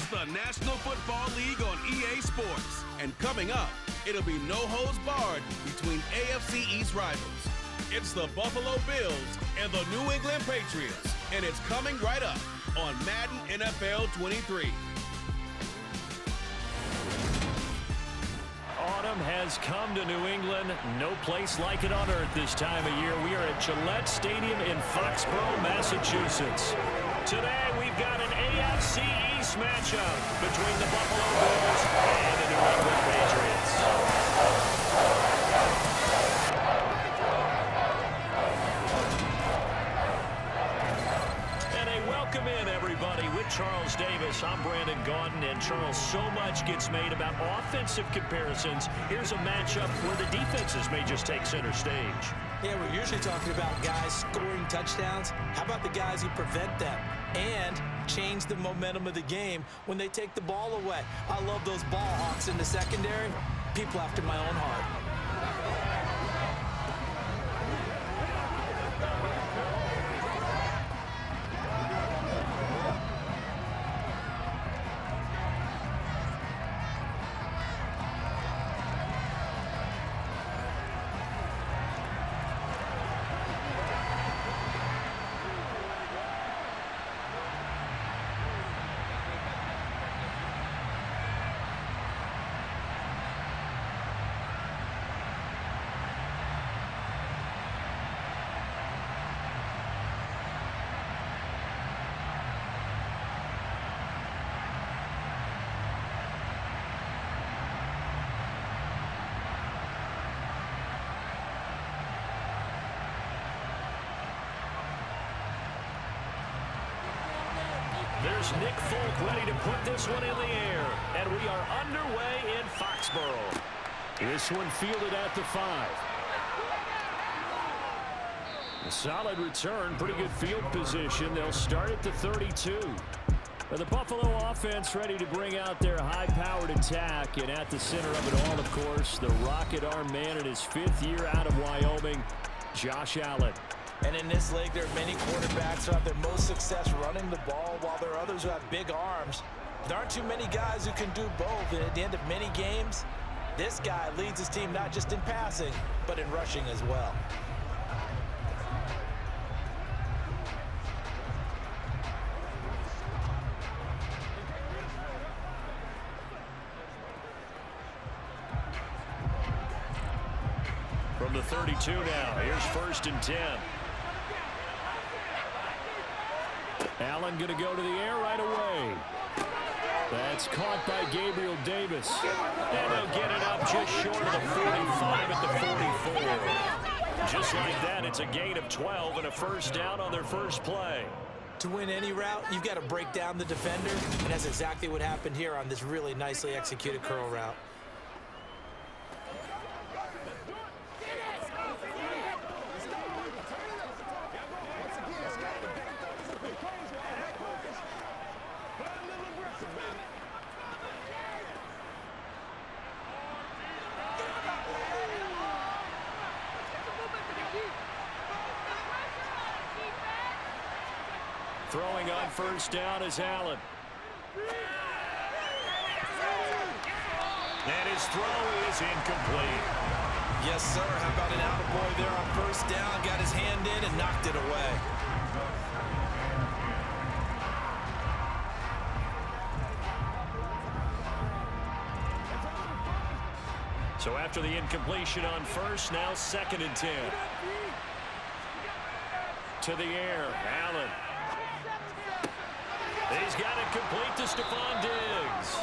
It's the National Football League on EA Sports. And coming up, it'll be no holds barred between AFC East rivals. It's the Buffalo Bills and the New England Patriots. And it's coming right up on Madden NFL 23. Autumn has come to New England. No place like it on earth this time of year. We are at Gillette Stadium in Foxborough, Massachusetts. Today we've got an AFC East matchup between the Buffalo Bills and the New England Patriots. Welcome in, everybody. With Charles Davis, I'm Brandon Gaudin, and Charles, so much gets made about offensive comparisons. Here's a matchup where the defenses may just take center stage. Yeah, we're usually talking about guys scoring touchdowns. How about the guys who prevent them and change the momentum of the game when they take the ball away? I love those ball hawks in the secondary. People after my own heart. There's Nick Folk ready to put this one in the air, and we are underway in Foxborough. This one fielded at the 5. A solid return, pretty good field position. They'll start at the 32. The Buffalo offense ready to bring out their high-powered attack, and at the center of it all, of course, the rocket arm man in his 5th year out of Wyoming, Josh Allen. And in this league, there are many quarterbacks who have their most success running the ball, while there are others who have big arms. There aren't too many guys who can do both, and at the end of many games, this guy leads his team not just in passing, but in rushing as well. From the 32 now, here's 1st and 10. Allen going to go to the air right away. That's caught by Gabriel Davis. And they'll get it up just short of the 45 at the 44. Just like that, it's a gain of 12 and a 1st down on their first play. To win any route, you've got to break down the defender, and that's exactly what happened here on this really nicely executed curl route. Throwing on 1st down is Allen. And his throw is incomplete. Yes, sir. How about an attaboy there on 1st down? Got his hand in and knocked it away. So after the incompletion on 1st, now 2nd and 10. To the air, Allen. He's got it complete to Stephon Diggs.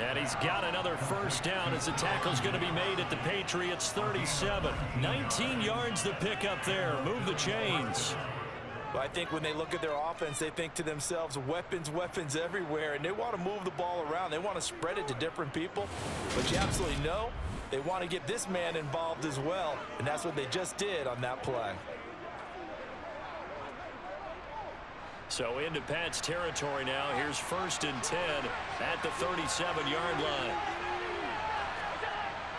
And he's got another 1st down as the tackle's going to be made at the Patriots' 37. 19 yards to pick up there. Move the chains. Well, I think when they look at their offense, they think to themselves, weapons, weapons everywhere, and they want to move the ball around. They want to spread it to different people. But you absolutely know they want to get this man involved as well, and that's what they just did on that play. So into Pat's territory now. Here's 1st and 10 at the 37-yard line.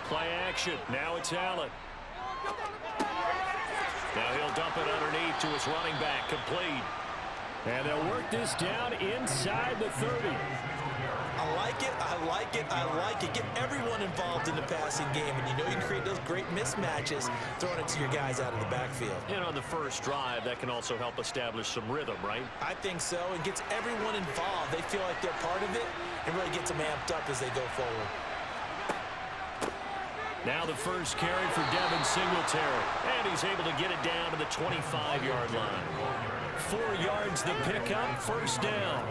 Play action. Now it's Allen. Now he'll dump it underneath to his running back. Complete. And they'll work this down inside the 30. I like it, I like it, I like it. Get everyone involved in the passing game, and you know you can create those great mismatches throwing it to your guys out of the backfield. And on the first drive, that can also help establish some rhythm, right? I think so. It gets everyone involved. They feel like they're part of it and really gets them amped up as they go forward. Now the first carry for Devin Singletary, and he's able to get it down to the 25-yard line. 4 yards the pickup, first down.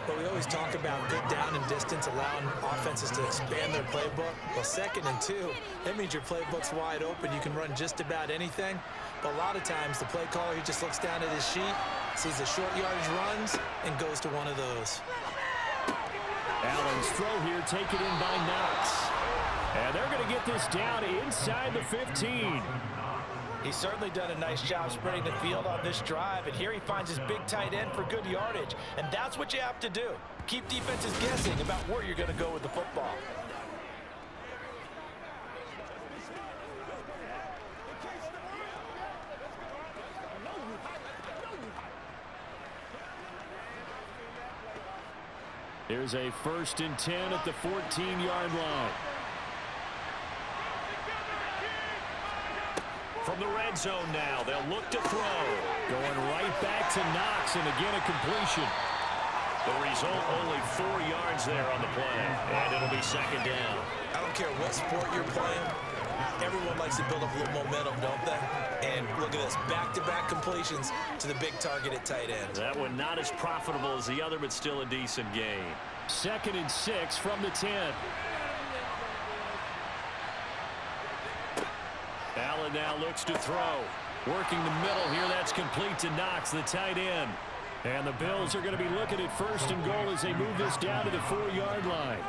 But we always talk about good down and distance, allowing offenses to expand their playbook. Well, 2nd and 2, that means your playbook's wide open. You can run just about anything. But a lot of times, the play caller, he just looks down at his sheet, sees the short yardage runs, and goes to one of those. Allen's throw here taken in by Knox. And they're going to get this down inside the 15. He's certainly done a nice job spreading the field on this drive, and here he finds his big tight end for good yardage. And that's what you have to do. Keep defenses guessing about where you're going to go with the football. Here's a 1st and 10 at the 14-yard line. From the red zone now, they'll look to throw. Going right back to Knox, and again a completion. The result, only 4 yards there on the play, and it'll be 2nd down. I don't care what sport you're playing. Everyone likes to build up a little momentum, don't they? And look at this, back-to-back completions to the big target at tight end. That one not as profitable as the other, but still a decent gain. 2nd and 6 from the 10. Allen now looks to throw. Working the middle here, that's complete to Knox, the tight end. And the Bills are going to be looking at 1st and goal as they move this down to the 4-yard line.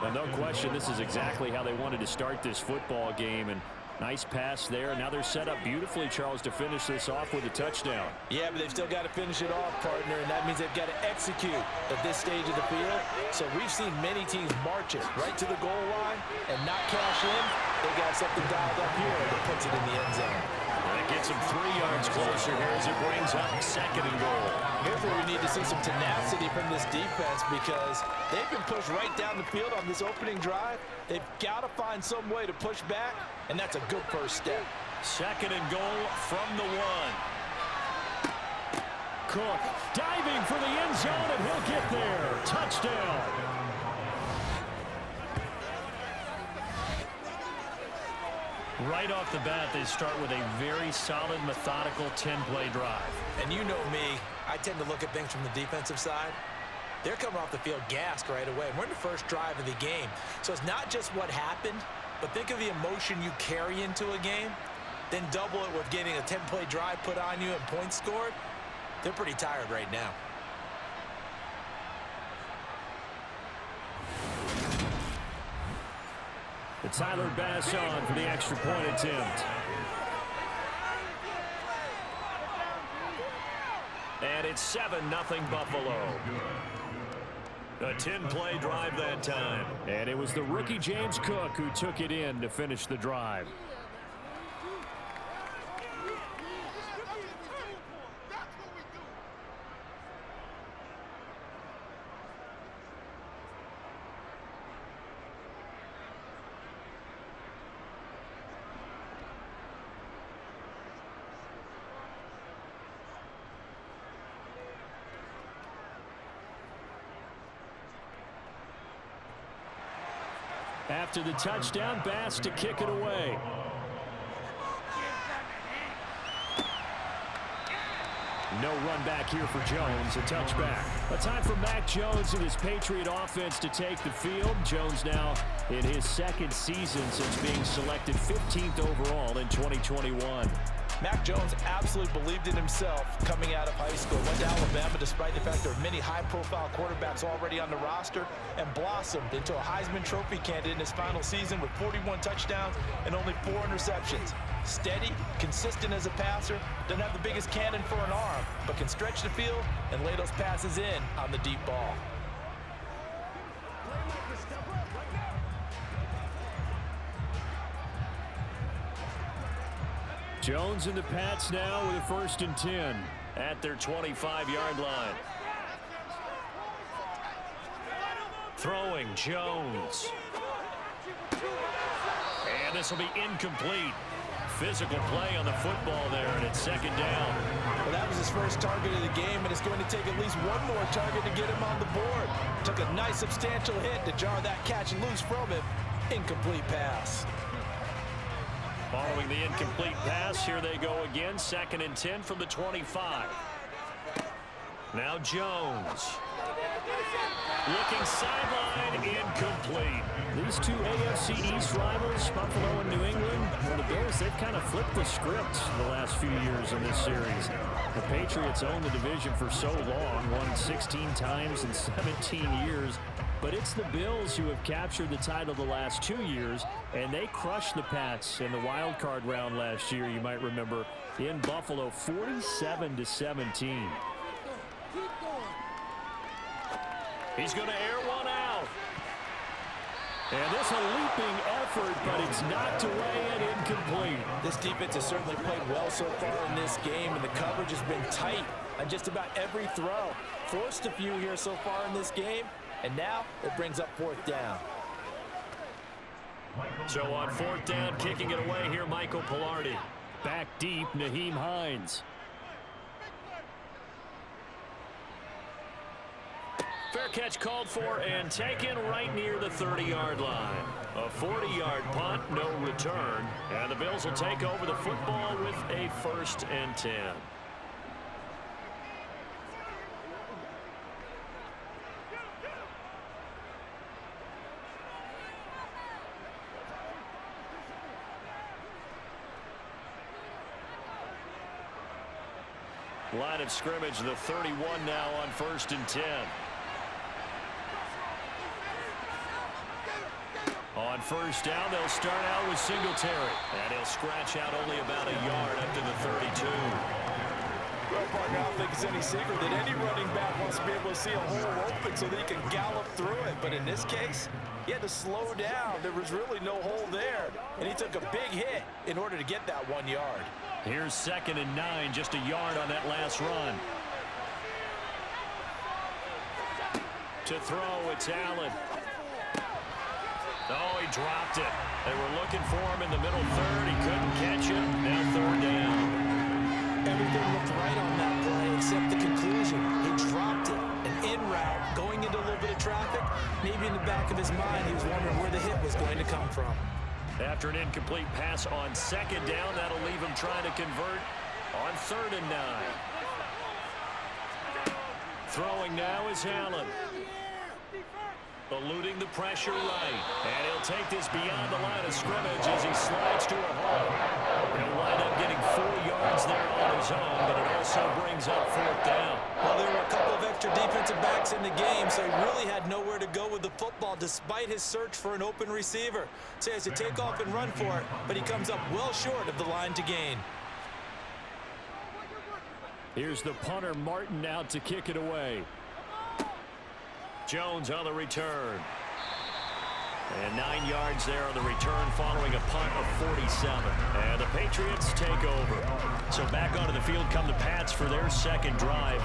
And no question, this is exactly how they wanted to start this football game. And nice pass there. Now they're set up beautifully, Charles, to finish this off with a touchdown. Yeah, but they've still got to finish it off, partner, and that means they've got to execute at this stage of the field. So we've seen many teams march it right to the goal line and not cash in. They got something dialed up here that puts it in the end zone. That gets them 3 yards closer here as it brings up 2nd and goal. Here's where we need to see some tenacity from this defense, because they've been pushed right down the field on this opening drive. They've got to find some way to push back, and that's a good first step. 2nd and goal from the 1. Cook diving for the end zone, and he'll get there. Touchdown. Right off the bat, they start with a very solid, methodical 10-play drive. And you know me, I tend to look at things from the defensive side. They're coming off the field gassed right away. We're in the first drive of the game. So it's not just what happened, but think of the emotion you carry into a game. Then double it with getting a 10-play drive put on you and points scored. They're pretty tired right now. The Tyler Bass on for the extra point attempt. And it's 7-0 Buffalo. A 10-play drive that time. And it was the rookie James Cook who took it in to finish the drive. After the touchdown, Bass to kick it away. No run back here for Jones, a touchback. A time for Mac Jones and his Patriot offense to take the field. Jones now in his 2nd season since being selected 15th overall in 2021. Mac Jones absolutely believed in himself coming out of high school. Went to Alabama despite the fact there are many high-profile quarterbacks already on the roster, and blossomed into a Heisman Trophy candidate in his final season with 41 touchdowns and only 4 interceptions. Steady, consistent as a passer, doesn't have the biggest cannon for an arm, but can stretch the field and lay those passes in on the deep ball. Jones and the Pats now with a 1st and 10. at their 25-yard line. Throwing, Jones. And this will be incomplete. Physical play on the football there, and it's second down. Well, that was his first target of the game, and it's going to take at least one more target to get him on the board. Took a nice substantial hit to jar that catch loose from him. Incomplete pass. Following the incomplete pass, here they go again. 2nd and 10 from the 25. Now Jones. Looking sideline, incomplete. These two AFC East rivals, Buffalo and New England, well, the Bills, they've kind of flipped the script the last few years in this series. The Patriots owned the division for so long, won 16 times in 17 years. But it's the Bills who have captured the title the last 2 years, and they crushed the Pats in the wild card round last year, you might remember, in Buffalo, 47-17. He's going to air one out. And this a leaping effort, but it's knocked away and incomplete. This defense has certainly played well so far in this game, and the coverage has been tight on just about every throw. Forced a few here so far in this game, and now it brings up 4th down. So on 4th down, kicking it away here, Michael Pilardi. Back deep, Nyheim Hines. Fair catch called for and taken right near the 30-yard line. A 40-yard punt, no return. And the Bills will take over the football with a 1st and 10. Line of scrimmage, the 31 now on 1st and 10. On 1st down, they'll start out with Singletary. And he'll scratch out only about a yard up to the 32. Well, partner, I don't think it's any secret that any running back wants to be able to see a hole open so that he can gallop through it. But in this case, he had to slow down. There was really no hole there. And he took a big hit in order to get that 1 yard. Here's 2nd and 9, just a yard on that last run. To throw, it's Allen. Oh, he dropped it. They were looking for him in the middle third. He couldn't catch it. Now 3rd down. Everything looked right on that play except the conclusion. He dropped it. An in route, going into a little bit of traffic. Maybe in the back of his mind, he was wondering where the hit was going to come from. After an incomplete pass on 2nd down, that'll leave him trying to convert on 3rd and 9. Throwing now is Allen. Eluding the pressure right. And he'll take this beyond the line of scrimmage as he slides to a hole. He'll wind up getting 4 yards there on his own, but it also brings up 4th down. Well, there were a couple of extra defensive backs in the game, so he really had nowhere to go with the football despite his search for an open receiver. So he has to take off and run for it, but he comes up well short of the line to gain. Here's the punter, Martin, out to kick it away. Jones on the return. And 9 yards there on the return following a punt of 47. And the Patriots take over. So back onto the field come the Pats for their 2nd drive.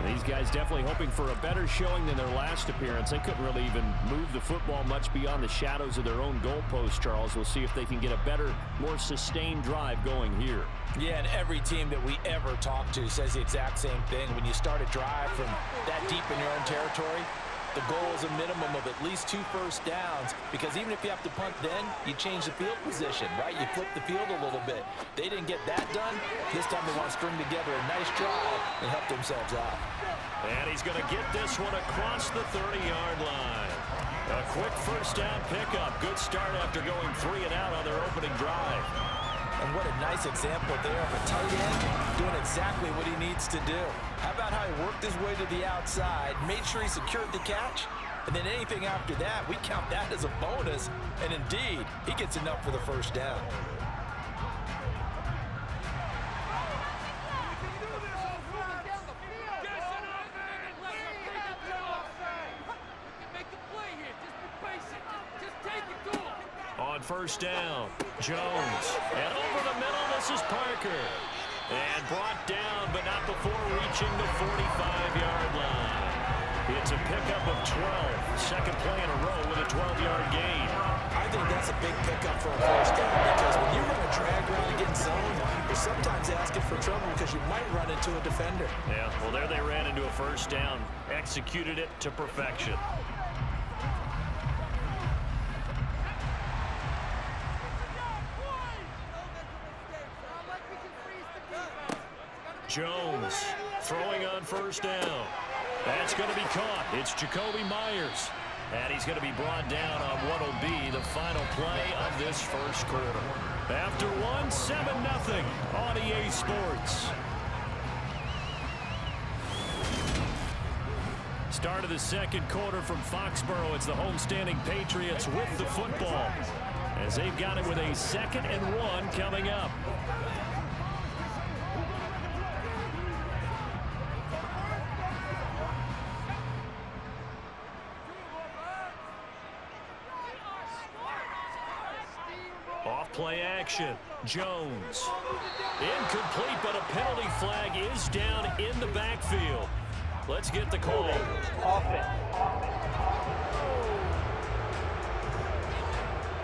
These guys definitely hoping for a better showing than their last appearance. They couldn't really even move the football much beyond the shadows of their own goalpost, Charles. We'll see if they can get a better, more sustained drive going here. Yeah, and every team that we ever talk to says the exact same thing. When you start a drive from that deep in your own territory, the goal is a minimum of at least 2 first downs, because even if you have to punt then, you change the field position, right? You flip the field a little bit. They didn't get that done. This time they want to string together a nice drive and help themselves out. And he's going to get this one across the 30-yard line. A quick first down pickup. Good start after going 3 and out on their opening drive. And what a nice example there of a tight end doing exactly what he needs to do. How about how he worked his way to the outside, made sure he secured the catch, and then anything after that, we count that as a bonus. And indeed, he gets enough for the first down. On first down, Jones. And over the middle, this is Parker. And brought down, but not before reaching the 45-yard line. It's a pickup of 12. Second play in a row with a 12-yard gain. I think that's a big pickup for a first down because when you run a drag route against zone, you're sometimes asking for trouble because you might run into a defender. Yeah, well, there they ran into a first down. Executed it to perfection. Jones throwing on first down. That's going to be caught. It's Jacoby Myers. And he's going to be brought down on what will be the final play of this first quarter. After one, 7-0 on EA Sports. Start of the second quarter from Foxborough. It's the homestanding Patriots with the football, as they've got it with a 2nd and 1 coming up. Off-play action. Jones. Incomplete, but a penalty flag is down in the backfield. Let's get the call.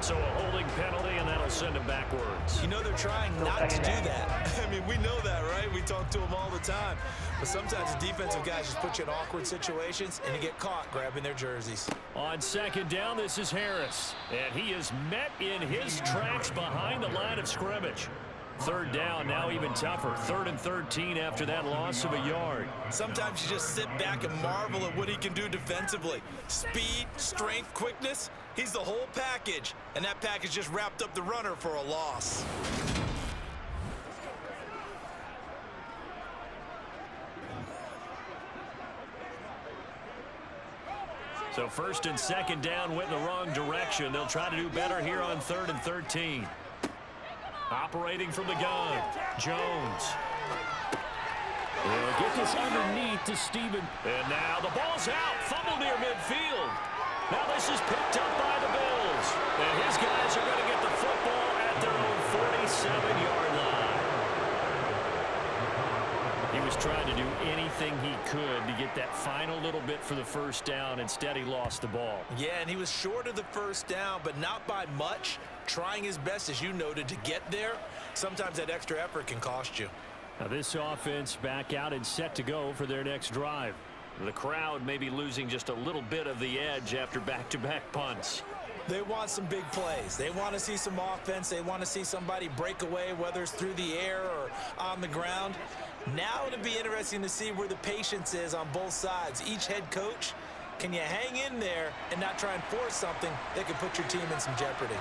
So a holding penalty, and that'll send him backwards. You know they're trying not to do that. I mean, we know that, right? We talk to them all the time. But sometimes the defensive guys just put you in awkward situations, and you get caught grabbing their jerseys. On second down, this is Harris. And he is met in his tracks behind the line of scrimmage. Third down, now even tougher. 3rd and 13 after that loss of a yard. Sometimes you just sit back and marvel at what he can do defensively. Speed, strength, quickness. He's the whole package. And that package just wrapped up the runner for a loss. So 1st and 2nd down went in the wrong direction. They'll try to do better here on 3rd and 13. Operating from the gun, Jones. He'll get this underneath to Steven. And now the ball's out. Fumble near midfield. Now this is picked up by the Bills. And his guys are going to get the football at their own 47-yard line. He was trying to do anything he could to get that final little bit for the first down. Instead, he lost the ball. Yeah, and he was short of the first down, but not by much. Trying his best, as you noted, to get there. Sometimes that extra effort can cost you. Now this offense back out and set to go for their next drive. The crowd may be losing just a little bit of the edge after back-to-back punts. They want some big plays. They want to see some offense. They want to see somebody break away, whether it's through the air or on the ground. Now it'll be interesting to see where the patience is on both sides. Each head coach, can you hang in there and not try and force something that could put your team in some jeopardy?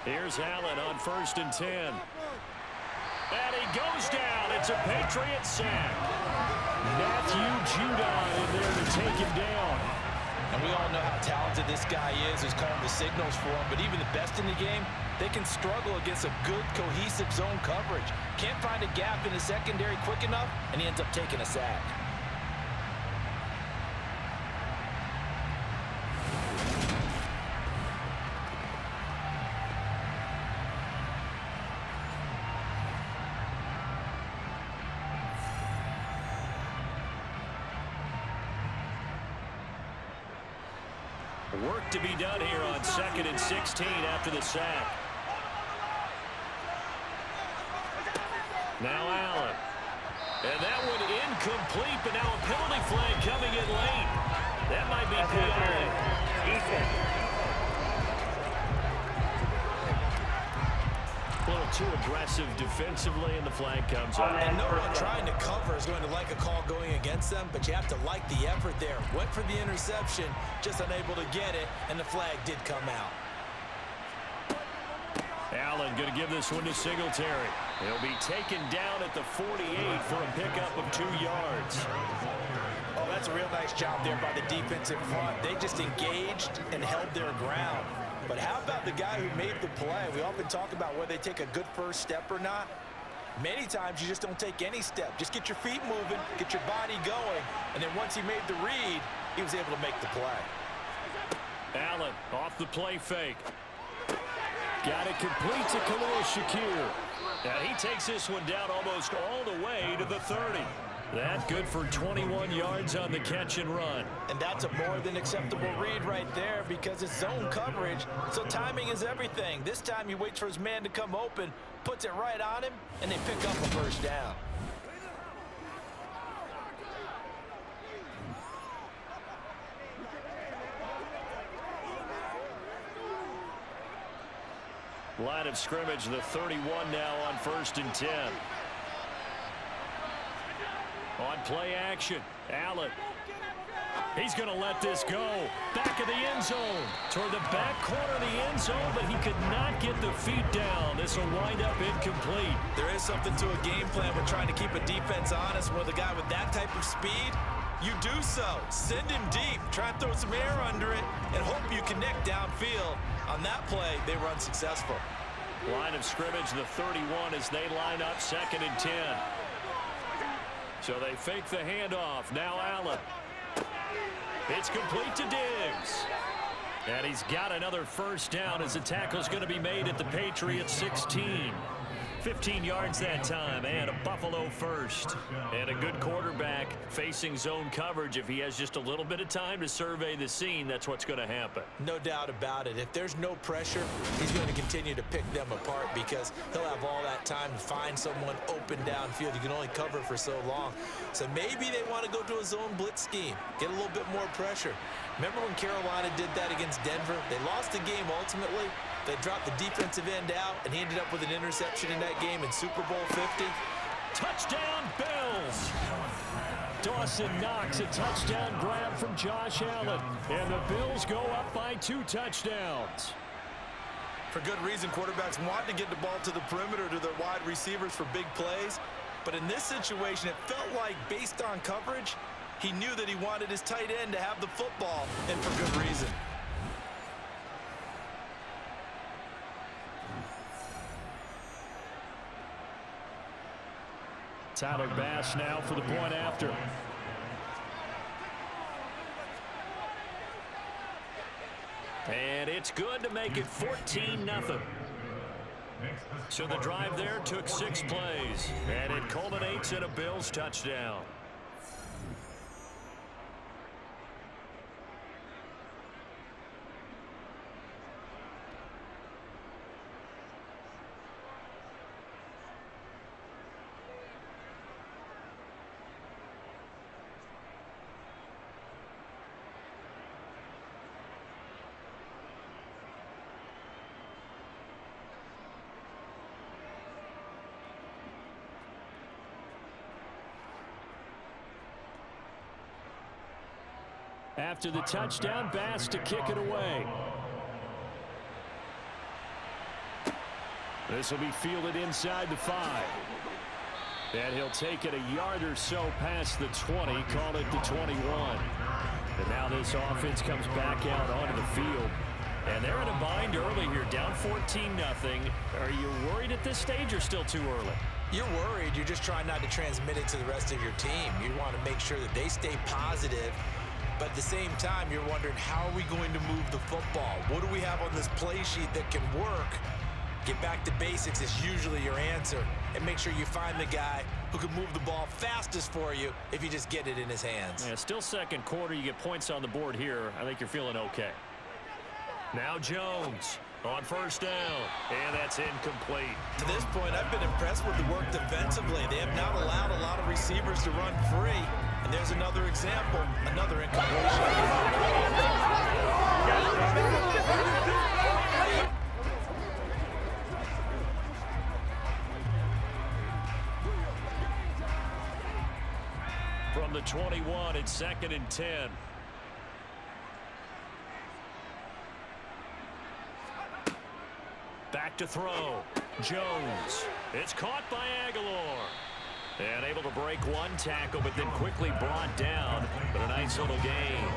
Here's Allen on 1st and 10. And he goes down. It's a Patriot sack. Matthew Judon in there to take him down. And we all know how talented this guy is who's calling the signals for him. But even the best in the game, they can struggle against a good, cohesive zone coverage. Can't find a gap in the secondary quick enough, and he ends up taking a sack. Work to be done here on 2nd and 16 after the sack. Now Allen. And that one incomplete, but now a penalty flag coming in late. That might be PI. A little too aggressive defensively, and the flag comes out. And no one trying to cover is going to like a call going against them, but you have to like the effort there. Went for the interception, just unable to get it, and the flag did come out. Allen going to give this one to Singletary. He'll be taken down at the 48 for a pickup of 2 yards. Oh, that's a real nice job there by the defensive front. They just engaged and held their ground. But how about the guy who made the play? We often talk about whether they take a good first step or not. Many times you just don't take any step. Just get your feet moving, get your body going, and then once he made the read, he was able to make the play. Allen off the play fake. Got it complete to Khalil Shakir. And he takes this one down almost all the way to the 30. That good for 21 yards on the catch and run. And that's a more than acceptable read right there because it's zone coverage, so timing is everything. This time he waits for his man to come open, puts it right on him, and they pick up a first down. Line of scrimmage, the 31 now on 1st and 10. On play action, Allen. He's going to let this go. Back of the end zone. Toward the back corner of the end zone, but he could not get the feet down. This will wind up incomplete. There is something to a game plan with trying to keep a defense honest. With a guy with that type of speed, you do so. Send him deep. Try and throw some air under it and hope you connect downfield. On that play, they were unsuccessful. Line of scrimmage, the 31 as they line up 2nd and 10. So they fake the handoff. Now Allen. It's complete to Diggs. And he's got another first down as the tackle's going to be made at the Patriots 16. 15 yards that time, and a Buffalo first. And a good quarterback facing zone coverage. If he has just a little bit of time to survey the scene, that's what's going to happen. No doubt about it. If there's no pressure, he's going to continue to pick them apart because he'll have all that time to find someone open downfield. You can only cover for so long. So maybe they want to go to a zone blitz scheme, get a little bit more pressure. Remember when Carolina did that against Denver? They lost the game ultimately. They dropped the defensive end out, and he ended up with an interception in that game in Super Bowl 50. Touchdown, Bills! Dawson Knox, a touchdown grab from Josh Allen. And the Bills go up by 2 touchdowns. For good reason, quarterbacks want to get the ball to the perimeter to their wide receivers for big plays. But in this situation, it felt like, based on coverage, he knew that he wanted his tight end to have the football, and for good reason. Tyler Bass now for the point after. And it's good to make it 14-0. So the drive there took 6 plays, and it culminates in a Bills touchdown. After the touchdown, Bass to kick it away. This will be fielded inside the 5. And he'll take it a yard or so past the 20, call it the 21. And now this offense comes back out onto the field. And they're in a bind early here, down 14-0. Are you worried at this stage or still too early? You're worried. You're just trying not to transmit it to the rest of your team. You want to make sure that they stay positive. But at the same time, you're wondering, how are we going to move the football? What do we have on this play sheet that can work? Get back to basics is usually your answer. And make sure you find the guy who can move the ball fastest for you if you just get it in his hands. Yeah, still second quarter. You get points on the board here. I think you're feeling okay. Now Jones on first down. And that's incomplete. To this point, I've been impressed with the work defensively. They have not allowed a lot of receivers to run free. And there's another example, another incompletion. From the 21, it's 2nd and 10. Back to throw. Jones. It's caught by Aguilar. And able to break one tackle, but then quickly brought down. But a nice little gain.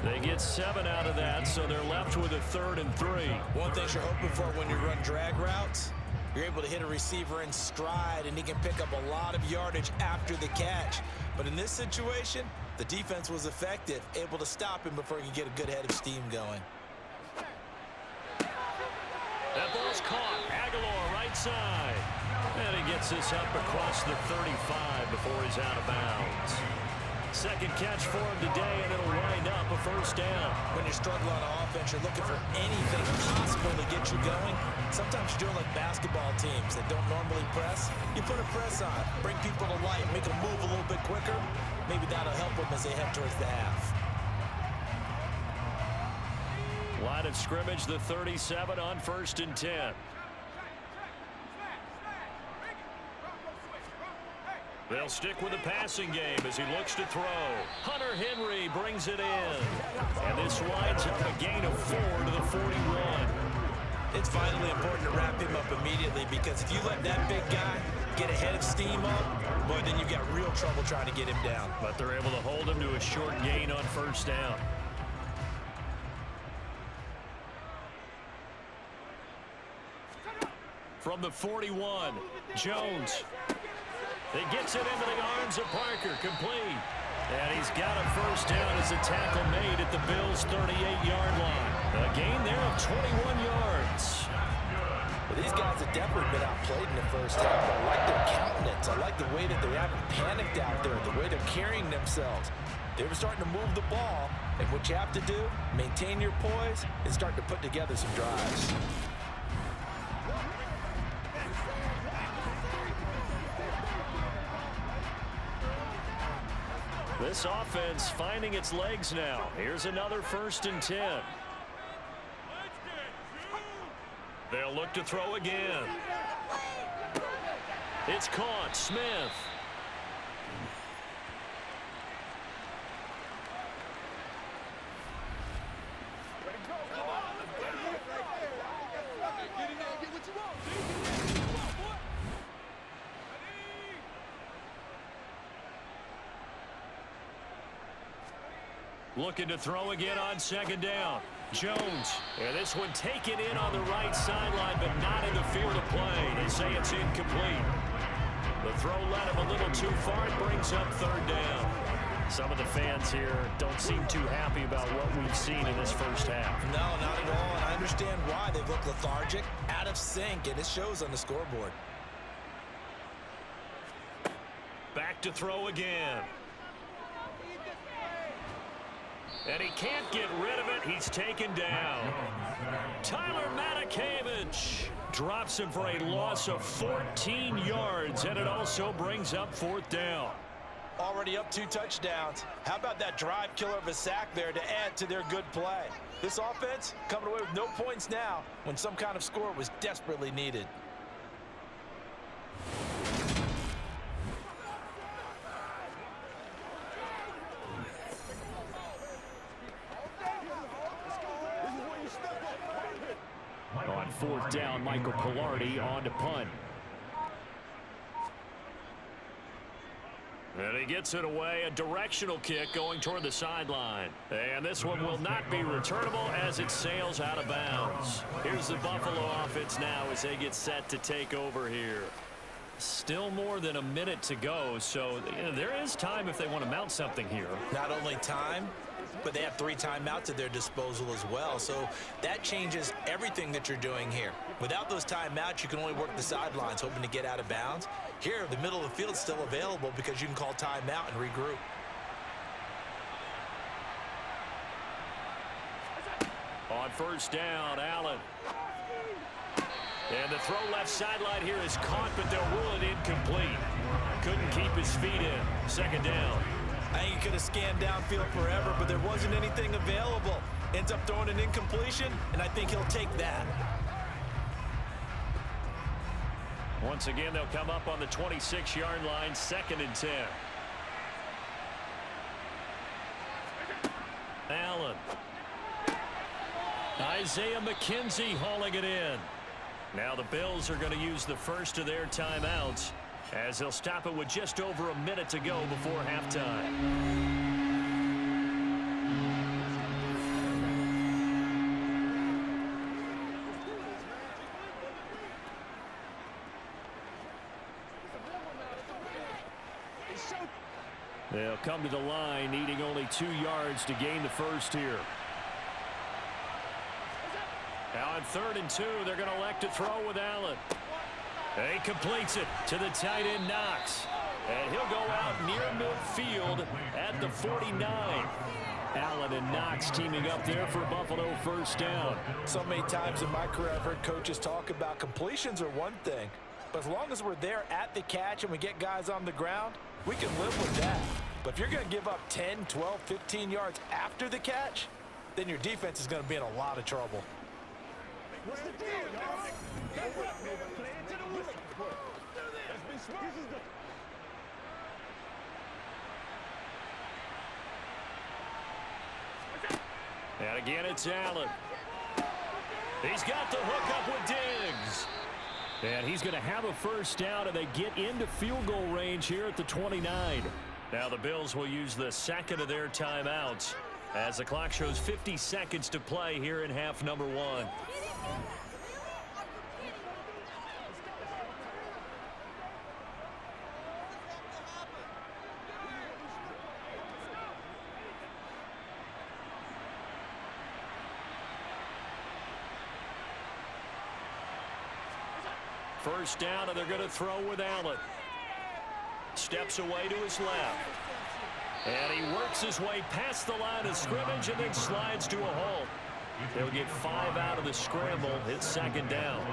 They get 7 out of that, so they're left with a 3rd and 3. One thing you're hoping for when you run drag routes, you're able to hit a receiver in stride, and he can pick up a lot of yardage after the catch. But in this situation, the defense was effective, able to stop him before he could get a good head of steam going. That ball's caught. Aguilar right side. And he gets this up across the 35 before he's out of bounds. Second catch for him today, and it'll wind up a first down. When you're struggling on offense, you're looking for anything possible to get you going. Sometimes you're doing like basketball teams that don't normally press. You put a press on, bring people to life, make them move a little bit quicker. Maybe that'll help them as they head towards the half. Line of scrimmage, the 37 on 1st and 10. They'll stick with the passing game as he looks to throw. Hunter Henry brings it in. And this winds up a gain of 4 to the 41. It's vitally important to wrap him up immediately, because if you let that big guy get ahead of steam up, boy, then you've got real trouble trying to get him down. But they're able to hold him to a short gain on first down. From the 41, Jones. He gets it into the arms of Parker, complete. And he's got a first down as a tackle made at the Bills' 38-yard line. A gain there of 21 yards. Well, these guys have definitely been outplayed in the first half. I like their countenance. I like the way that they haven't panicked out there, the way they're carrying themselves. They were starting to move the ball, and what you have to do, maintain your poise and start to put together some drives. This offense finding its legs now. Here's another 1st and 10. They'll look to throw again. It's caught. Smith. Looking to throw again on 2nd down. Jones. And this one taken in on the right sideline, but not in the field of play. They say it's incomplete. The throw led him a little too far. It brings up 3rd down. Some of the fans here don't seem too happy about what we've seen in this first half. No, not at all. And I understand why. They've looked lethargic, out of sync, and it shows on the scoreboard. Back to throw again. And he can't get rid of it. He's taken down. Tyler Matakevich drops him for a loss of 14 yards, and it also brings up 4th down. Already up 2 touchdowns. How about that drive killer of a sack there to add to their good play? This offense coming away with no points now when some kind of score was desperately needed. On 4th down, Michael Pilardi on to punt. And he gets it away, a directional kick going toward the sideline. And this one will not be returnable as it sails out of bounds. Here's the Buffalo offense now as they get set to take over here. Still more than a minute to go, so there is time if they want to mount something here. Not only time, but they have 3 timeouts at their disposal as well. So that changes everything that you're doing here. Without those timeouts, you can only work the sidelines, hoping to get out of bounds. Here, the middle of the field is still available because you can call timeout and regroup. On 1st down, Allen. And the throw left sideline here is caught, but they'll rule it incomplete. Couldn't keep his feet in. 2nd down. I think he could have scanned downfield forever, but there wasn't anything available. Ends up throwing an incompletion, and I think he'll take that. Once again, they'll come up on the 26-yard line, 2nd and 10. Allen. Isaiah McKenzie hauling it in. Now the Bills are going to use the first of their timeouts as they'll stop it with just over a minute to go before halftime. They'll come to the line, needing only 2 yards to gain the first here. Now on 3rd and 2. They're going to elect to throw with Allen. He completes it to the tight end, Knox. And he'll go out near midfield at the 49. Allen and Knox teaming up there for Buffalo first down. So many times in my career, I've heard coaches talk about completions are one thing. But as long as we're there at the catch and we get guys on the ground, we can live with that. But if you're going to give up 10, 12, 15 yards after the catch, then your defense is going to be in a lot of trouble. What's the deal, y'all? Play it to the whistle. Let's be smart. And again, it's Allen. He's got the hook up with Diggs. And he's going to have a first down, and they get into field goal range here at the 29. Now the Bills will use the second of their timeouts as the clock shows 50 seconds to play here in half number 1. First down, and they're going to throw with Allen. Steps away to his left. And he works his way past the line of scrimmage and then slides to a halt. They'll get 5 out of the scramble. It's second down.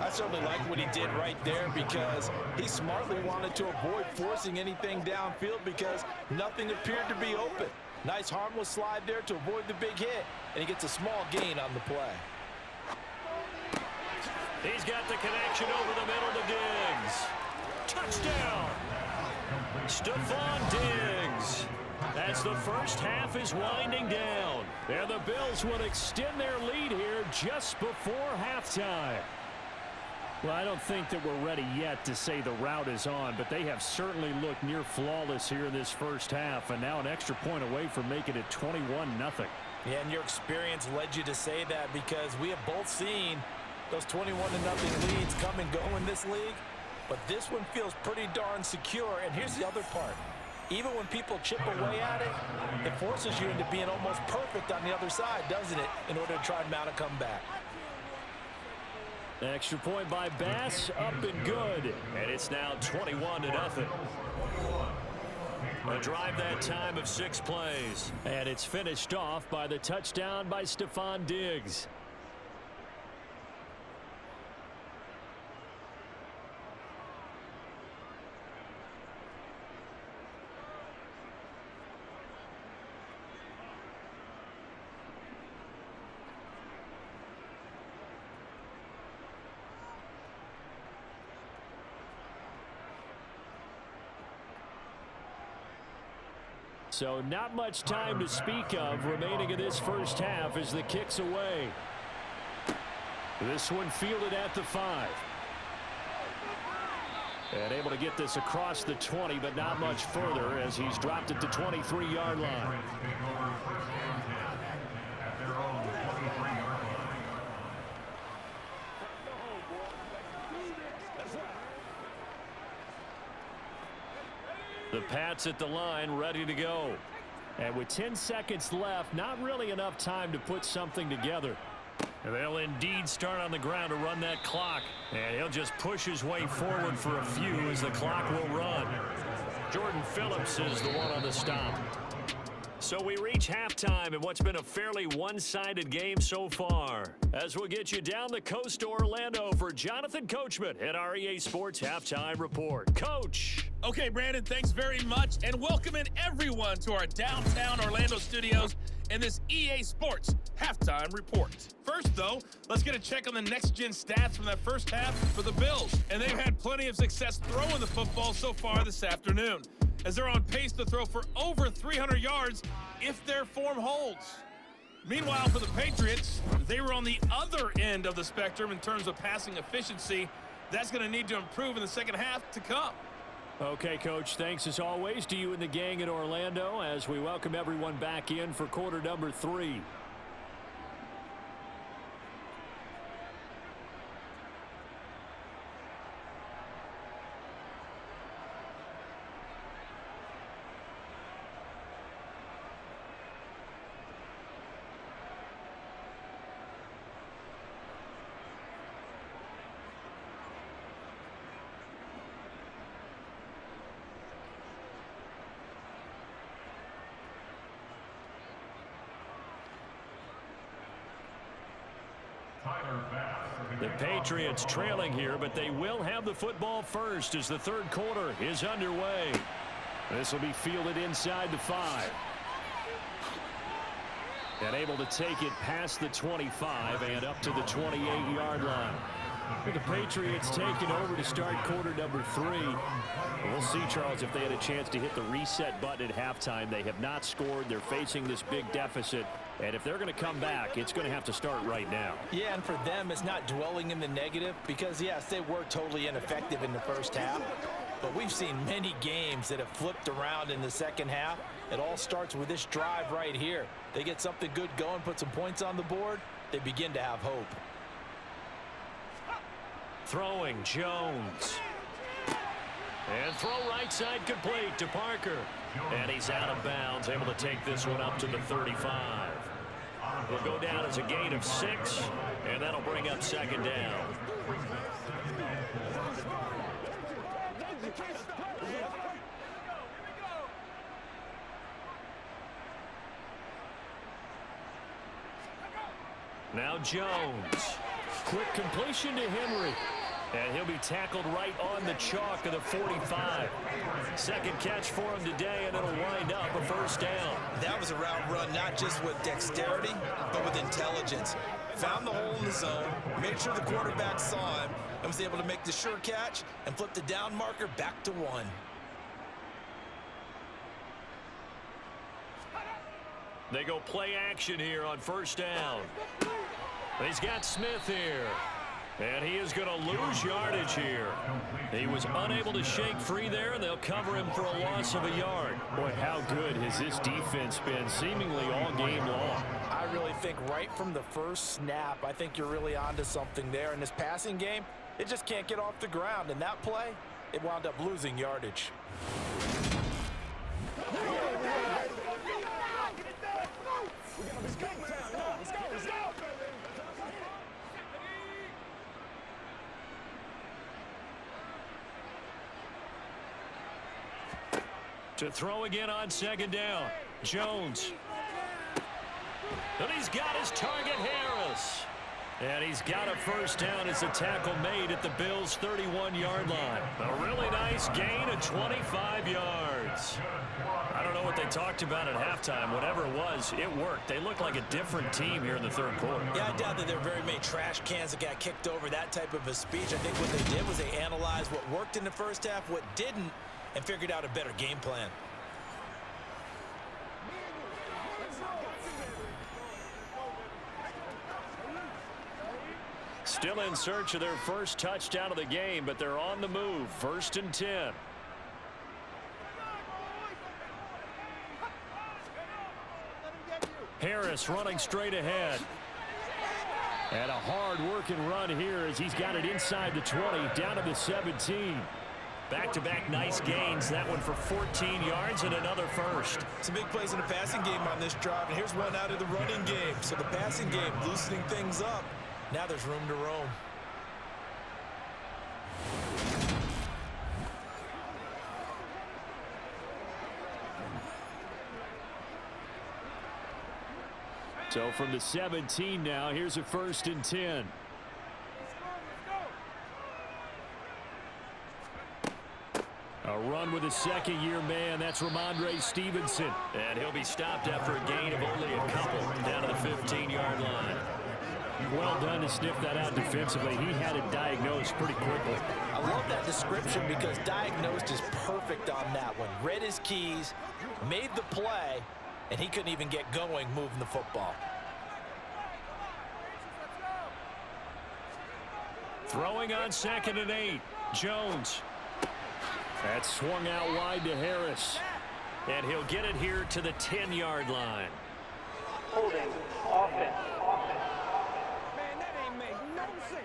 I certainly like what he did right there because he smartly wanted to avoid forcing anything downfield because nothing appeared to be open. Nice harmless slide there to avoid the big hit, and he gets a small gain on the play. He's got the connection over the middle to Diggs. Touchdown! Stephon Diggs. As the first half is winding down. And the Bills will extend their lead here just before halftime. Well, I don't think that we're ready yet to say the route is on, but they have certainly looked near flawless here in this first half, and now an extra point away from making it 21-0. Yeah, and your experience led you to say that because we have both seen those 21-0 leads come and go in this league. But this one feels pretty darn secure. And here's the other part. Even when people chip away at it, it forces you into being almost perfect on the other side, doesn't it, in order to try and mount a comeback. Extra point by Bass, up and good. And it's now 21-0. A drive that time of 6 plays. And it's finished off by the touchdown by Stephon Diggs. So not much time to speak of remaining in this first half as the kick's away. This one fielded at the 5. And able to get this across the 20, but not much further as he's dropped at the 23-yard line. The Pats at the line, ready to go. And with 10 seconds left, not really enough time to put something together. And they'll indeed start on the ground to run that clock. And he'll just push his way forward for a few as the clock will run. Jordan Phillips is the one on the stop. So we reach halftime in what's been a fairly one-sided game so far. As we'll get you down the coast to Orlando for Jonathan Coachman at our EA Sports Halftime Report. Coach. Okay, Brandon, thanks very much, and welcome in everyone to our downtown Orlando studios and this EA Sports Halftime Report. First, though, let's get a check on the next-gen stats from that first half for the Bills. And they've had plenty of success throwing the football so far this afternoon, as they're on pace to throw for over 300 yards if their form holds. Meanwhile, for the Patriots, they were on the other end of the spectrum in terms of passing efficiency. That's going to need to improve in the second half to come. Okay, Coach, thanks as always to you and the gang in Orlando as we welcome everyone back in for quarter number 3. The Patriots trailing here, but they will have the football first as the third quarter is underway. This will be fielded inside the 5. And able to take it past the 25 and up to the 28-yard line. With the Patriots taking over to start quarter number 3. We'll see, Charles, if they had a chance to hit the reset button at halftime. They have not scored. They're facing this big deficit. And if they're going to come back, it's going to have to start right now. Yeah, and for them, it's not dwelling in the negative because, yes, they were totally ineffective in the first half. But we've seen many games that have flipped around in the second half. It all starts with this drive right here. They get something good going, put some points on the board, they begin to have hope. Throwing Jones. And throw right side complete to Parker. And he's out of bounds, able to take this one up to the 35. Will go down as a gain of 6, and that'll bring up second down. Now Jones. Quick completion to Henry. And he'll be tackled right on the chalk of the 45. Second catch for him today, and it'll wind up a first down. That was a route run, not just with dexterity, but with intelligence. Found the hole in the zone, made sure the quarterback saw him, and was able to make the sure catch and flip the down marker back to 1. They go play action here on first down. He's got Smith here. And he is going to lose yardage here. He was unable to shake free there, and they'll cover him for a loss of a yard. Boy, how good has this defense been seemingly all game long? I really think right from the first snap, I think you're really onto something there. In this passing game, it just can't get off the ground. In that play, it wound up losing yardage. To throw again on second down. Jones. And he's got his target, Harris. And he's got a first down as the tackle made at the Bills' 31-yard line. A really nice gain of 25 yards. I don't know what they talked about at halftime. Whatever it was, it worked. They look like a different team here in the third quarter. Yeah, I doubt that there were very many trash cans that got kicked over, that type of a speech. I think what they did was they analyzed what worked in the first half, what didn't, and figured out a better game plan. Still in search of their first touchdown of the game, but they're on the move. 1st and 10. Harris running straight ahead. And a hard-working run here as he's got it inside the 20, down to the 17. Back-to-back nice gains. That one for 14 yards and another first. Some big plays in the passing game on this drive, and here's one out of the running game. So the passing game loosening things up. Now there's room to roam. So from the 17 now, here's a 1st and 10. A run with a second-year man. That's Ramondre Stevenson. And he'll be stopped after a gain of only a couple down to the 15-yard line. Well done to sniff that out defensively. He had it diagnosed pretty quickly. I love that description because diagnosed is perfect on that one. Read his keys, made the play, and he couldn't even get going moving the football. Throwing on 2nd and 8. Jones. That swung out wide to Harris. And he'll get it here to the 10-yard line. Holding offense. Man, that ain't make no sense.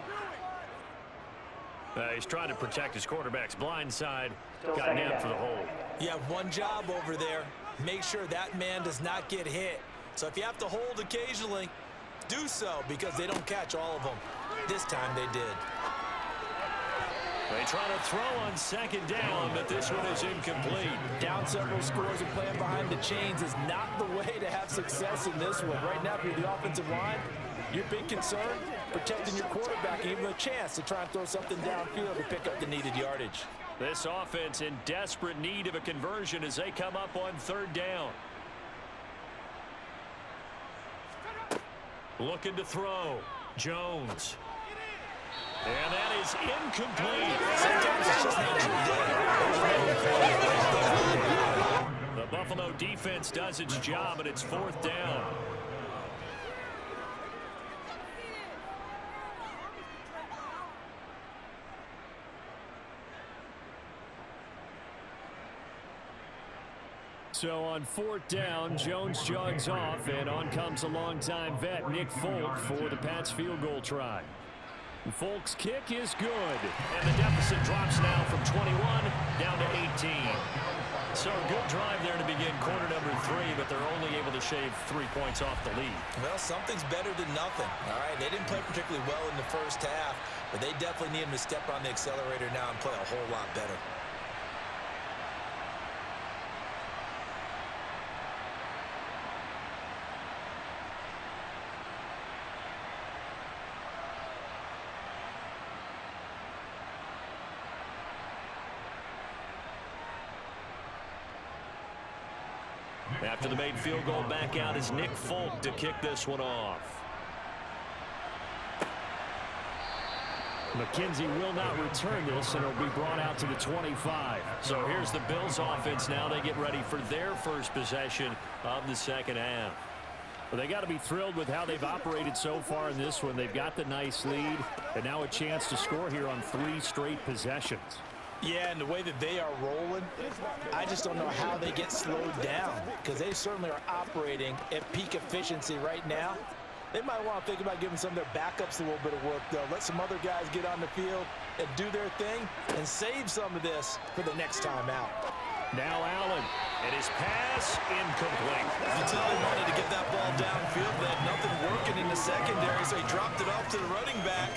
He's trying to protect his quarterback's blind side. Got nabbed for the hold. You have one job over there. Make sure that man does not get hit. So if you have to hold occasionally, do so because they don't catch all of them. This time they did. They try to throw on 2nd down, but this one is incomplete. Down several scores and playing behind the chains is not the way to have success in this one. Right now, if you're the offensive line, your big concern, protecting your quarterback and giving him a chance to try and throw something downfield to pick up the needed yardage. This offense in desperate need of a conversion as they come up on 3rd down. Looking to throw. Jones. And that is incomplete. Sometimes it's just nature dead. The Buffalo defense does its job, and it's 4th down. So on 4th down, Jones jogs off, and on comes a longtime vet, Nick Folk, for the Pats field goal try. And Folk's kick is good, and the deficit drops now from 21 down to 18. So a good drive there to begin quarter number 3, but they're only able to shave 3 points off the lead. Well, something's better than nothing. All right, they didn't play particularly well in the first half, but they definitely need him to step on the accelerator now and play a whole lot better. After the made field goal, back out is Nick Folk to kick this one off. McKenzie will not return this, and it'll be brought out to the 25. So here's the Bills offense now. They get ready for their first possession of the second half. Well, they got to be thrilled with how they've operated so far in this one. They've got the nice lead, and now a chance to score here on 3 straight possessions. Yeah, and the way that they are rolling, I just don't know how they get slowed down, because they certainly are operating at peak efficiency right now. They might want to think about giving some of their backups a little bit of work, though. Let some other guys get on the field and do their thing and save some of this for the next time out. Now Allen, and his pass incomplete. You tell they wanted to get that ball downfield. They had nothing working in the secondary, so he dropped it off to the running back.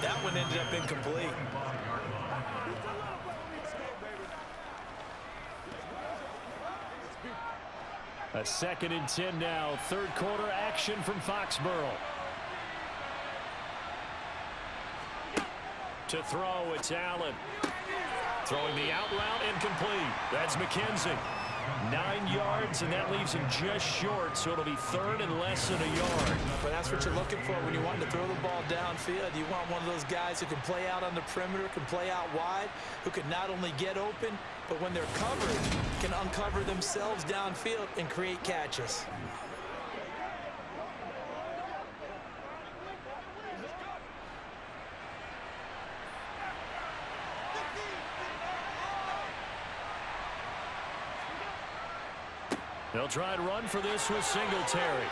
That one ended up incomplete. A 2nd and 10 now. 3rd quarter action from Foxborough. To throw, it's Allen. Throwing the out route, incomplete. That's McKenzie. 9 yards, and that leaves him just short, so it'll be 3rd and less than a yard. But that's what you're looking for when you want to throw the ball downfield. You want one of those guys who can play out on the perimeter, can play out wide, who can not only get open, but when they're covered, can uncover themselves downfield and create catches. They'll try to run for this with Singletary.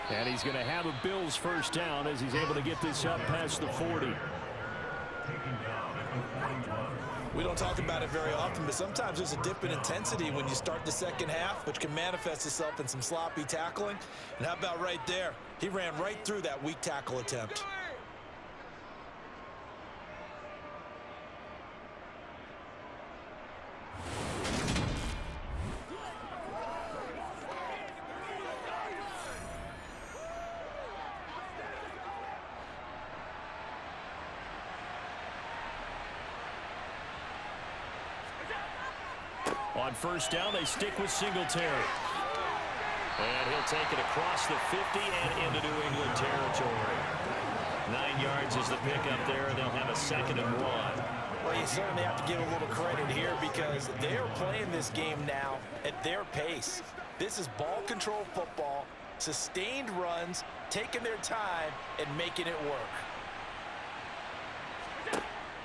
And he's going to have a Bills first down as he's able to get this up past the 40. We don't talk about it very often, but sometimes there's a dip in intensity when you start the second half, which can manifest itself in some sloppy tackling. And how about right there? He ran right through that weak tackle attempt. On first down, they stick with Singletary. And he'll take it across the 50 and into New England territory. 9 yards is the pickup there, and they'll have a 2nd and 1. Well, you certainly have to give a little credit here because they're playing this game now at their pace. This is ball control football, sustained runs, taking their time, and making it work.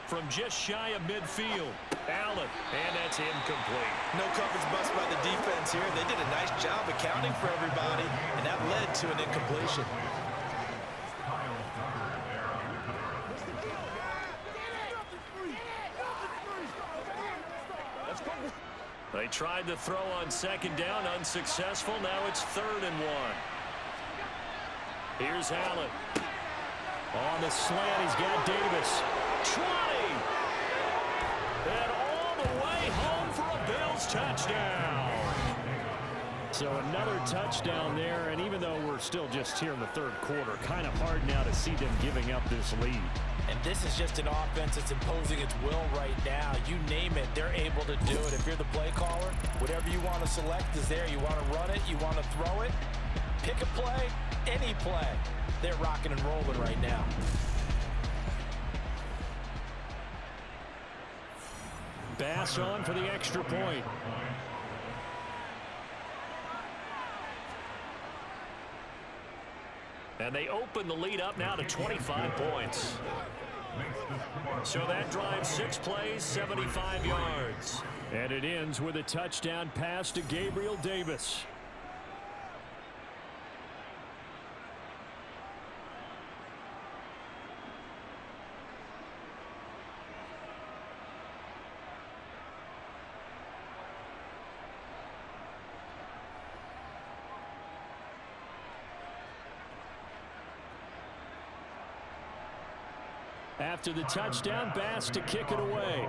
From just shy of midfield, Allen, and that's incomplete. No coverage bust by the defense here. They did a nice job accounting for everybody, and that led to an incompletion. They tried to throw on 2nd down, unsuccessful. Now it's 3rd and 1. Here's Allen. On the slant, he's got Davis. 20! And all the way home for a Bills touchdown. So another touchdown there, and even though we're still just here in the third quarter. Kind of hard now to see them giving up this lead. And this is just an offense that's imposing its will right now. You name it, they're able to do it. If you're the play caller, whatever you want to select is there. You want to run it, you want to throw it, pick a play, any play. They're rocking and rolling right now. Bass on for the extra point. And they open the lead up now to 25 points. So that drives 6 plays, 75 yards. And it ends with a touchdown pass to Gabriel Davis. After the touchdown, Bass to kick it away.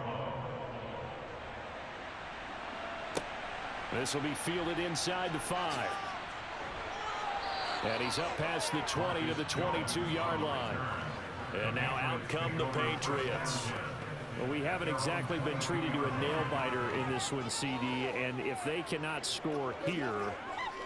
This will be fielded inside the 5. And he's up past the 20 to the 22-yard line. And now out come the Patriots. Well, we haven't exactly been treated to a nail-biter in this one, CD. And if they cannot score here,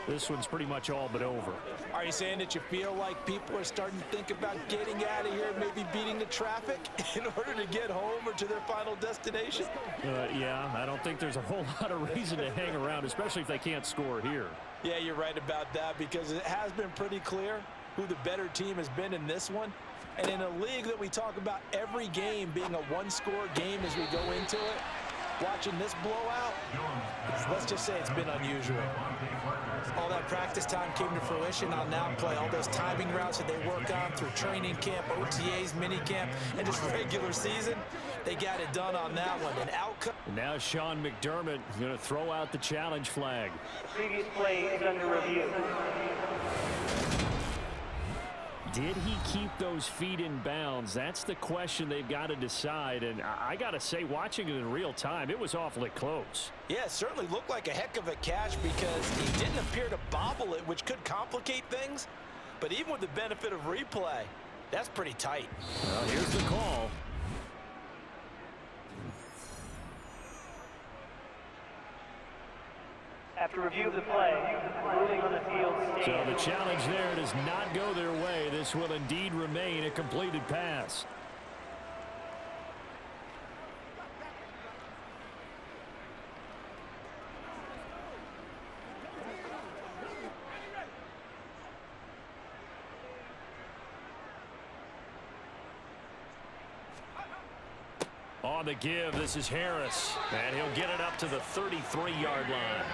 this one's pretty much all but over. Are you saying that you feel like people are starting to think about getting out of here, maybe beating the traffic in order to get home or to their final destination? Yeah, I don't think there's a whole lot of reason to hang around, especially if they can't score here. Yeah, you're right about that, because it has been pretty clear who the better team has been in this one. And in a league that we talk about every game being a one-score game as we go into it, watching this blowout, let's just say it's been unusual. All that practice time came to fruition on now play. All those timing routes that they work on through training camp, OTAs, mini camp, and just regular season, they got it done on that one. And outcome. And now Sean McDermott is going to throw out the challenge flag. The previous play is under review. Did he keep those feet in bounds? That's the question they've got to decide. And I got to say, watching it in real time, it was awfully close. Yeah, it certainly looked like a heck of a catch because he didn't appear to bobble it, which could complicate things. But even with the benefit of replay, that's pretty tight. Well, here's the call. After review of the play, ruling on the field stands. So the challenge there does not go their way. This will indeed remain a completed pass. On the give, this is Harris. And he'll get it up to the 33-yard line.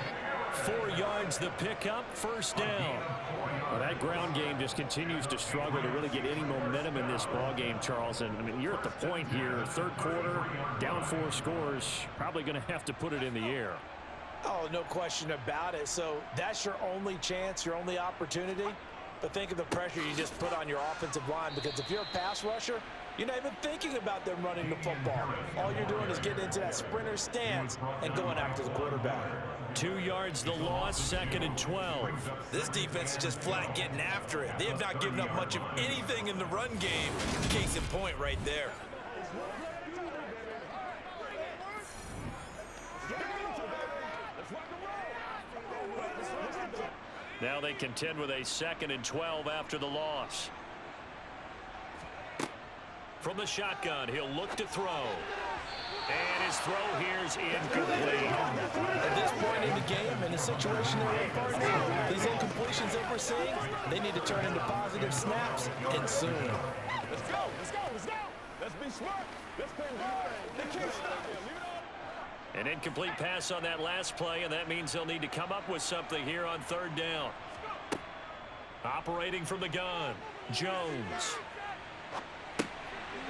4 yards the pickup, first down. Well, that ground game just continues to struggle to really get any momentum in this ball game, Charles. And I mean, you're at the point here, third quarter, down 4 scores, probably going to have to put it in the air. Oh, no question about it. So that's your only chance, your only opportunity. But think of the pressure you just put on your offensive line, because if you're a pass rusher, you're not even thinking about them running the football. All you're doing is getting into that sprinter stance and going after the quarterback. 2 yards the loss, 2nd and 12. This defense is just flat getting after it. They have not given up much of anything in the run game. Case in point right there. Now they contend with a 2nd and 12 after the loss. From the shotgun, he'll look to throw. And his throw here's incomplete. At this point in the game, in the situation they're in right now, these incompletions that we're seeing, they need to turn into positive snaps, and soon. Let's go, let's go, let's go. Let's be smart. Let's play hard. They can't stop it. Leave it up. An incomplete pass on that last play, and that means they'll need to come up with something here on 3rd down. Operating from the gun, Jones.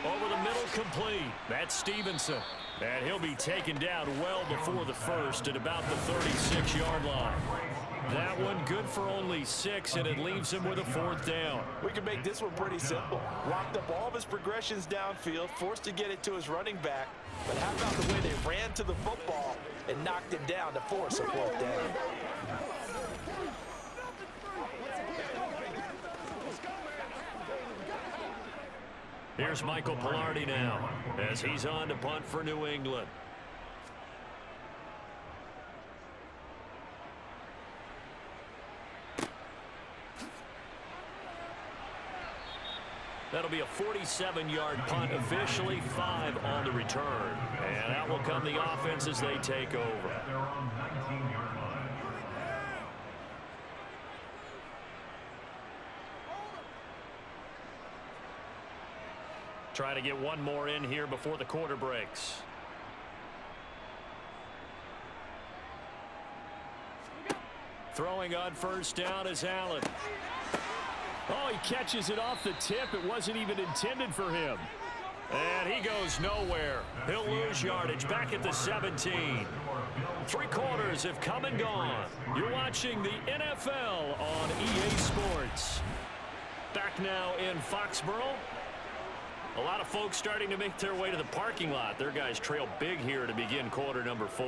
Over the middle, complete. That's Stevenson. And he'll be taken down well before the first at about the 36-yard line. That one good for only 6, and it leaves him with a 4th down. We can make this one pretty simple. Locked up all of his progressions downfield, forced to get it to his running back. But how about the way they ran to the football and knocked him down to force a 4th down? Here's Michael Pilardi now as he's on to punt for New England. That'll be a 47-yard punt, officially 5 on the return. And out will come the offense as they take over. Try to get one more in here before the quarter breaks. Throwing on first down is Allen. Oh, he catches it off the tip. It wasn't even intended for him. And he goes nowhere. He'll lose yardage back at the 17. 3 quarters have come and gone. You're watching the NFL on EA Sports. Back now in Foxborough. A lot of folks starting to make their way to the parking lot. Their guys trail big here to begin quarter number 4.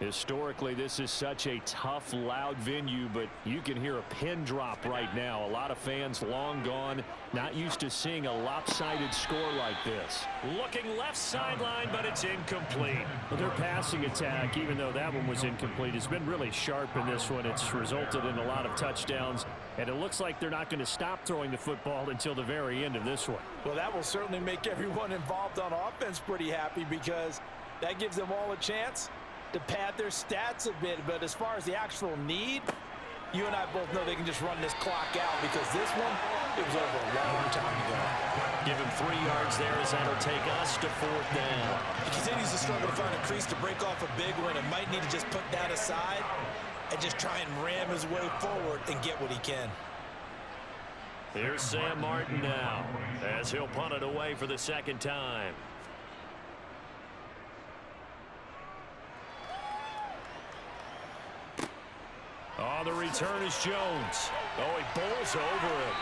Historically, this is such a tough, loud venue, but you can hear a pin drop right now. A lot of fans long gone, not used to seeing a lopsided score like this. Looking left sideline, but it's incomplete. Well, their passing attack, even though that one was incomplete, has been really sharp in this one. It's resulted in a lot of touchdowns, and it looks like they're not going to stop throwing the football until the very end of this one. Well, that will certainly make everyone involved on offense pretty happy because that gives them all a chance to pad their stats a bit. But as far as the actual need, you and I both know they can just run this clock out because this one, it was over a long time ago. Give him 3 yards there as that'll take us to 4th down. He continues to struggle to find a crease to break off a big one and might need to just put that aside and just try and ram his way forward and get what he can. Here's Sam Martin now as he'll punt it away for the 2nd time. On the return is Jones. Oh, he bowls over him.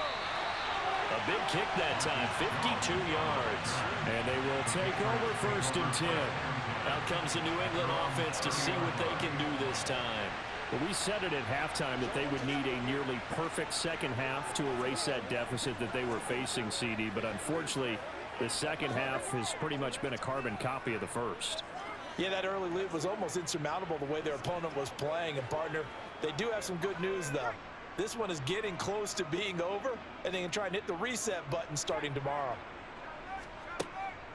A big kick that time, 52 yards. And they will take over 1st and 10. Out comes the New England offense to see what they can do this time. Well, we said it at halftime that they would need a nearly perfect second half to erase that deficit that they were facing, CD. But unfortunately, the second half has pretty much been a carbon copy of the first. Yeah, that early lead was almost insurmountable the way their opponent was playing. And, partner, they do have some good news, though. This one is getting close to being over, and they can try and hit the reset button starting tomorrow.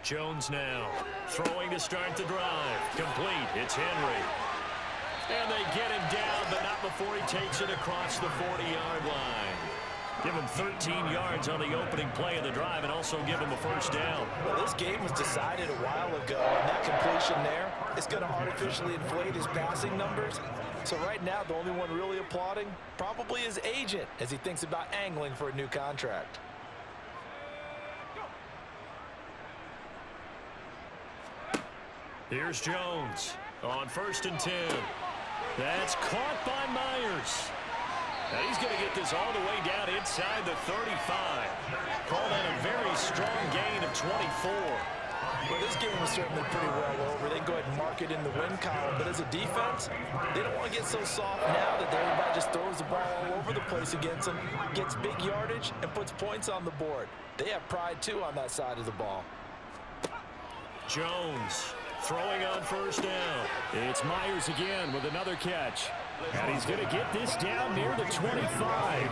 Jones now throwing to start the drive. Complete. It's Henry. And they get him down, but not before he takes it across the 40-yard line. Give him 13 yards on the opening play of the drive and also give him a 1st down. Well, this game was decided a while ago, and that completion there is going to artificially inflate his passing numbers. So right now, the only one really applauding probably his agent as he thinks about angling for a new contract. Here's Jones on 1st and 10. That's caught by Myers. Now he's going to get this all the way down inside the 35. Call that a very strong gain of 24. Well, this game was certainly pretty well over. They can go ahead and mark it in the win column. But as a defense, they don't want to get so soft now that everybody just throws the ball all over the place against them, gets big yardage, and puts points on the board. They have pride, too, on that side of the ball. Jones throwing on 1st down. It's Myers again with another catch. And he's going to get this down near the 25.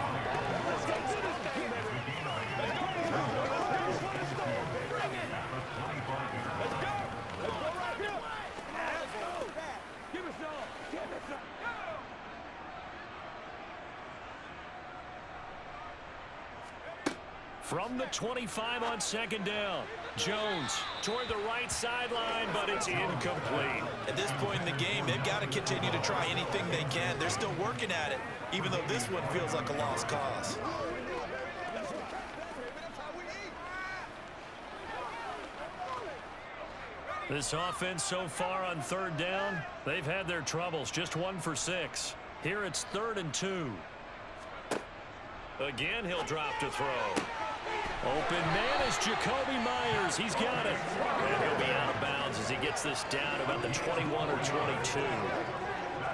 From the 25 on 2nd down. Jones toward the right sideline, but it's incomplete. At this point in the game, they've got to continue to try anything they can. They're still working at it, even though this one feels like a lost cause. This offense so far on 3rd down, they've had their troubles. Just 1 for 6. Here it's 3rd and 2. Again, he'll drop to throw. Open man is Jacoby Myers. He's got it. And he'll be out of bounds as he gets this down about the 21 or 22.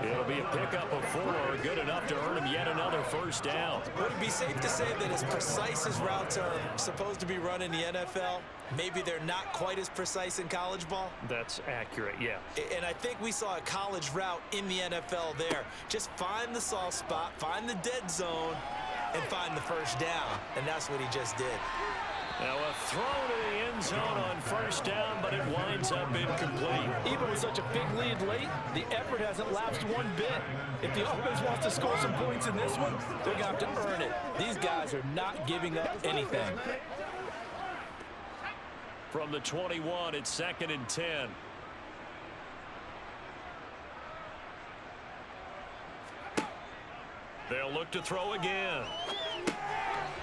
It'll be a pickup of 4, good enough to earn him yet another first down. Would it be safe to say that as precise as routes are supposed to be run in the NFL, maybe they're not quite as precise in college ball? That's accurate, yeah. And I think we saw a college route in the NFL there. Just find the soft spot, find the dead zone, and find the first down. And that's what he just did. Now a throw to the end zone on first down, but it winds up incomplete. Even with such a big lead late, the effort hasn't lapsed one bit. If the offense wants to score some points in this one, they're going to have to earn it. These guys are not giving up anything. From the 21, it's 2nd and 10. They'll look to throw again.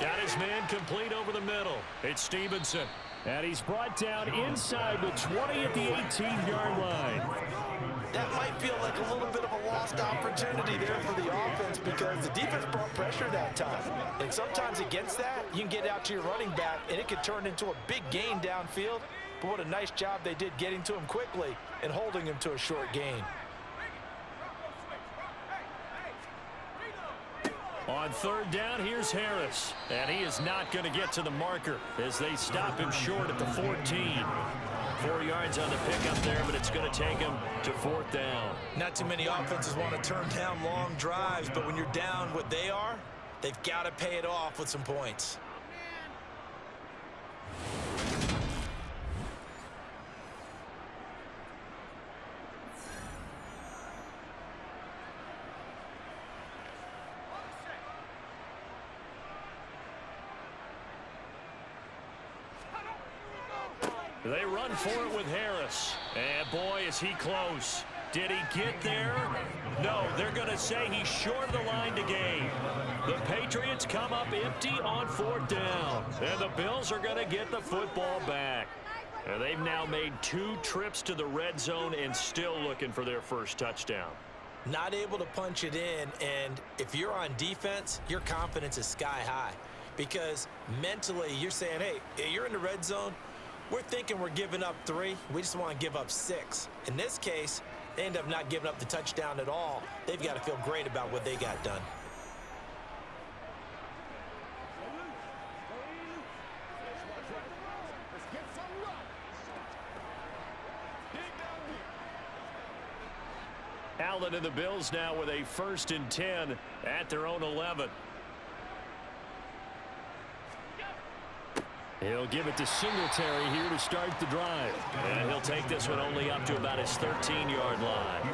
Got his man complete over the middle. It's Stevenson. And he's brought down inside the 20 at the 18-yard line. That might feel like a little bit of a lost opportunity there for the offense because the defense brought pressure that time. And sometimes against that, you can get out to your running back, and it could turn into a big gain downfield. But what a nice job they did getting to him quickly and holding him to a short gain. On 3rd down, here's Harris. And he is not going to get to the marker as they stop him short at the 14. 4 yards on the pickup there, but it's going to take him to 4th down. Not too many offenses want to turn down long drives, but when you're down what they are, they've got to pay it off with some points. They run for it with Harris. And boy, is he close. Did he get there? No, they're going to say he's short of the line to gain. The Patriots come up empty on 4th down. And the Bills are going to get the football back. And they've now made 2 trips to the red zone and still looking for their first touchdown. Not able to punch it in, and if you're on defense, your confidence is sky high. Because mentally, you're saying, hey, you're in the red zone. We're thinking we're giving up 3. We just want to give up 6. In this case, they end up not giving up the touchdown at all. They've got to feel great about what they got done. Allen and the Bills now with a 1st and 10 at their own 11. He'll give it to Singletary here to start the drive. And he'll take this one only up to about his 13-yard line.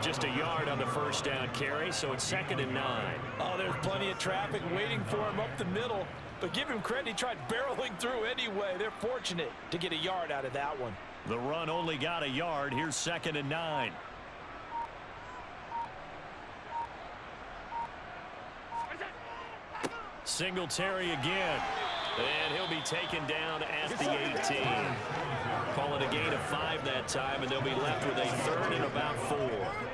Just a yard on the first down carry, so it's 2nd and 9. Oh, there's plenty of traffic waiting for him up the middle. But give him credit, he tried barreling through anyway. They're fortunate to get a yard out of that one. The run only got a yard. Here's 2nd and 9. Singletary again. And he'll be taken down at the 18. Calling a gain of 5 that time, and they'll be left with a 3rd and about 4.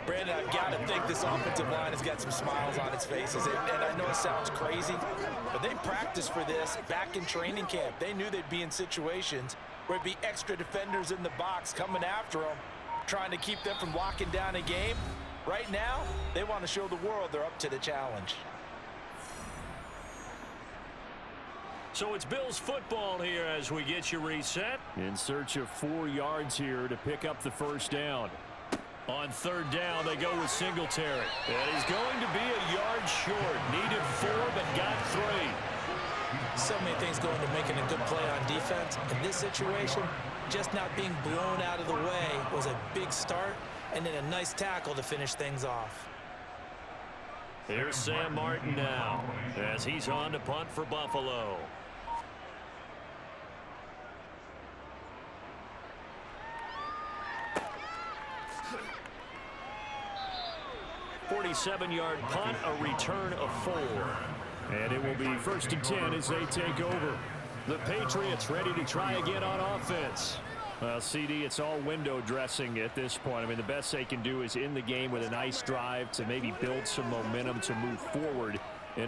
Brandon, I've got to think this offensive line has got some smiles on its faces. And I know it sounds crazy, but they practiced for this back in training camp. They knew they'd be in situations where it'd be extra defenders in the box coming after them, trying to keep them from locking down a game. Right now, they want to show the world they're up to the challenge. So it's Bills football here as we get you reset. In search of 4 yards here to pick up the first down. On 3rd down, they go with Singletary. And he's going to be a yard short. Needed 4, but got 3. So many things go into making a good play on defense. In this situation, just not being blown out of the way was a big start, and then a nice tackle to finish things off. Here's Sam Martin now as he's on to punt for Buffalo. 47-yard punt, a return of 4. And it will be 1st and 10 as they take over. The Patriots ready to try again on offense. Well, CD, it's all window dressing at this point. I mean, the best they can do is in the game with a nice drive to maybe build some momentum to move forward.